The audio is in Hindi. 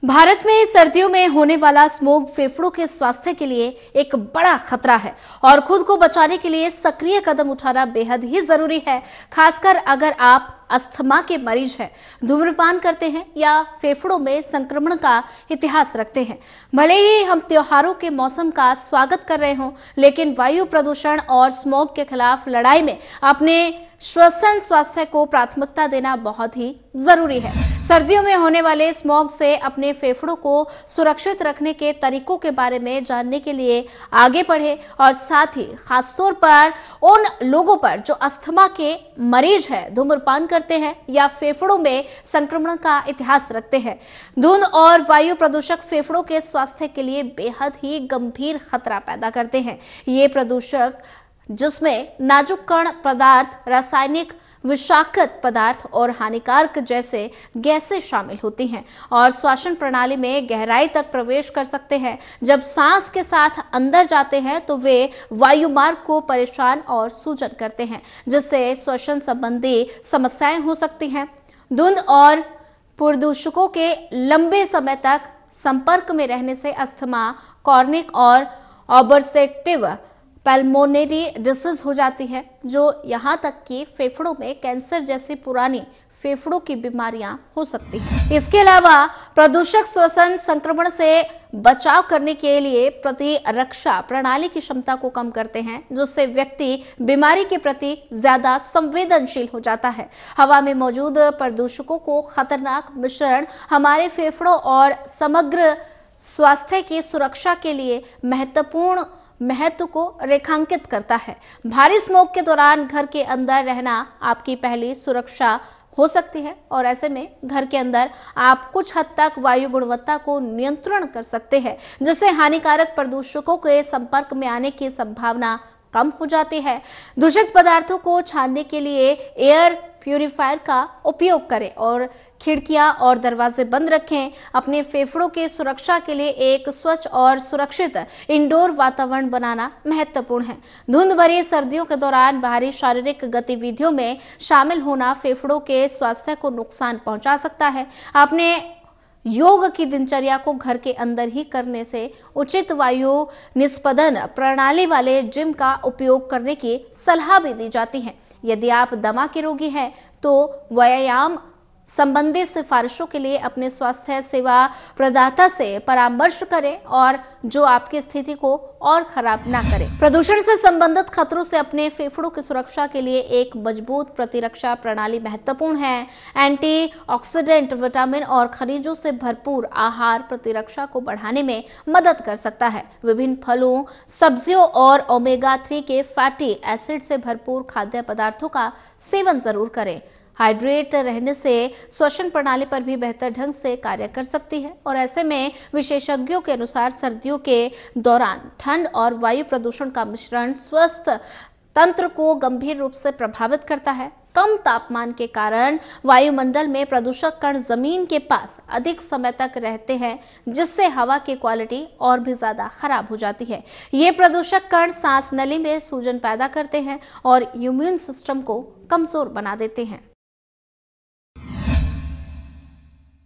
भारत में सर्दियों में होने वाला स्मोग फेफड़ों के स्वास्थ्य के लिए एक बड़ा खतरा है और खुद को बचाने के लिए सक्रिय कदम उठाना बेहद ही जरूरी है। खासकर अगर आप अस्थमा के मरीज हैं, धूम्रपान करते हैं या फेफड़ों में संक्रमण का इतिहास रखते हैं। भले ही हम त्योहारों के मौसम का स्वागत कर रहे हों, लेकिन वायु प्रदूषण और स्मोग के खिलाफ लड़ाई में अपने श्वसन स्वास्थ्य को प्राथमिकता देना बहुत ही जरूरी है। सर्दियों में होने वाले स्मॉग से अपने फेफड़ों को सुरक्षित रखने के तरीकों के बारे में जानने के लिए आगे बढ़े और साथ ही खासतौर पर उन लोगों पर जो अस्थमा के मरीज हैं, धूम्रपान करते हैं या फेफड़ों में संक्रमण का इतिहास रखते हैं। धुंध और वायु प्रदूषक फेफड़ों के स्वास्थ्य के लिए बेहद ही गंभीर खतरा पैदा करते हैं। ये प्रदूषक जिसमें नाजुक कण पदार्थ, रासायनिक विषाक्त पदार्थ और हानिकारक जैसे गैसें शामिल होती हैं और श्वसन प्रणाली में गहराई तक प्रवेश कर सकते हैं। जब सांस के साथ अंदर जाते हैं तो वे वायुमार्ग को परेशान और सूजन करते हैं, जिससे श्वसन संबंधी समस्याएं हो सकती हैं। धुंध और प्रदूषकों के लंबे समय तक संपर्क में रहने से अस्थमा, कॉर्निक और ऑब्स्ट्रक्टिव पल्मोनरी डिसीज हो जाती है, जो यहाँ तक कि फेफड़ों में कैंसर जैसी पुरानी फेफड़ों की बीमारियां हो सकती हैं। इसके अलावा प्रदूषक श्वसन संक्रमण से बचाव करने के लिए प्रतिरक्षा प्रणाली की क्षमता को कम करते हैं, जिससे व्यक्ति बीमारी के प्रति ज्यादा संवेदनशील हो जाता है। हवा में मौजूद प्रदूषकों को खतरनाक मिश्रण हमारे फेफड़ों और समग्र स्वास्थ्य की सुरक्षा के लिए महत्वपूर्ण महत्व को रेखांकित करता है। भारी स्मोक के दौरान घर के अंदर रहना आपकी पहली सुरक्षा हो सकती है और ऐसे में घर के अंदर आप कुछ हद तक वायु गुणवत्ता को नियंत्रण कर सकते हैं, जिससे हानिकारक प्रदूषकों के संपर्क में आने की संभावना कम हो जाती है। दूषित पदार्थों को छानने के लिए एयर प्यूरिफायर का उपयोग करें और खिड़कियां और दरवाजे बंद रखें। अपने फेफड़ों की सुरक्षा के लिए एक स्वच्छ और सुरक्षित इंडोर वातावरण बनाना महत्वपूर्ण है। धुंध भरी सर्दियों के दौरान बाहरी शारीरिक गतिविधियों में शामिल होना फेफड़ों के स्वास्थ्य को नुकसान पहुंचा सकता है। अपने योग की दिनचर्या को घर के अंदर ही करने से उचित वायु निस्पंदन प्रणाली वाले जिम का उपयोग करने की सलाह भी दी जाती है। यदि आप दमा के रोगी हैं तो व्यायाम संबंधी सिफारिशों के लिए अपने स्वास्थ्य सेवा प्रदाता से परामर्श करें और जो आपकी स्थिति को और खराब ना करे। प्रदूषण से संबंधित खतरों से अपने फेफड़ों की सुरक्षा के लिए एक मजबूत प्रतिरक्षा प्रणाली महत्वपूर्ण है। एंटीऑक्सीडेंट, विटामिन और खनिजों से भरपूर आहार प्रतिरक्षा को बढ़ाने में मदद कर सकता है। विभिन्न फलों, सब्जियों और ओमेगा 3 के फैटी एसिड से भरपूर खाद्य पदार्थों का सेवन जरूर करें। हाइड्रेट रहने से श्वसन प्रणाली पर भी बेहतर ढंग से कार्य कर सकती है और ऐसे में विशेषज्ञों के अनुसार सर्दियों के दौरान ठंड और वायु प्रदूषण का मिश्रण स्वस्थ तंत्र को गंभीर रूप से प्रभावित करता है। कम तापमान के कारण वायुमंडल में प्रदूषक कण जमीन के पास अधिक समय तक रहते हैं, जिससे हवा की क्वालिटी और भी ज्यादा खराब हो जाती है। ये प्रदूषक कण सांस नली में सूजन पैदा करते हैं और इम्यून सिस्टम को कमजोर बना देते हैं।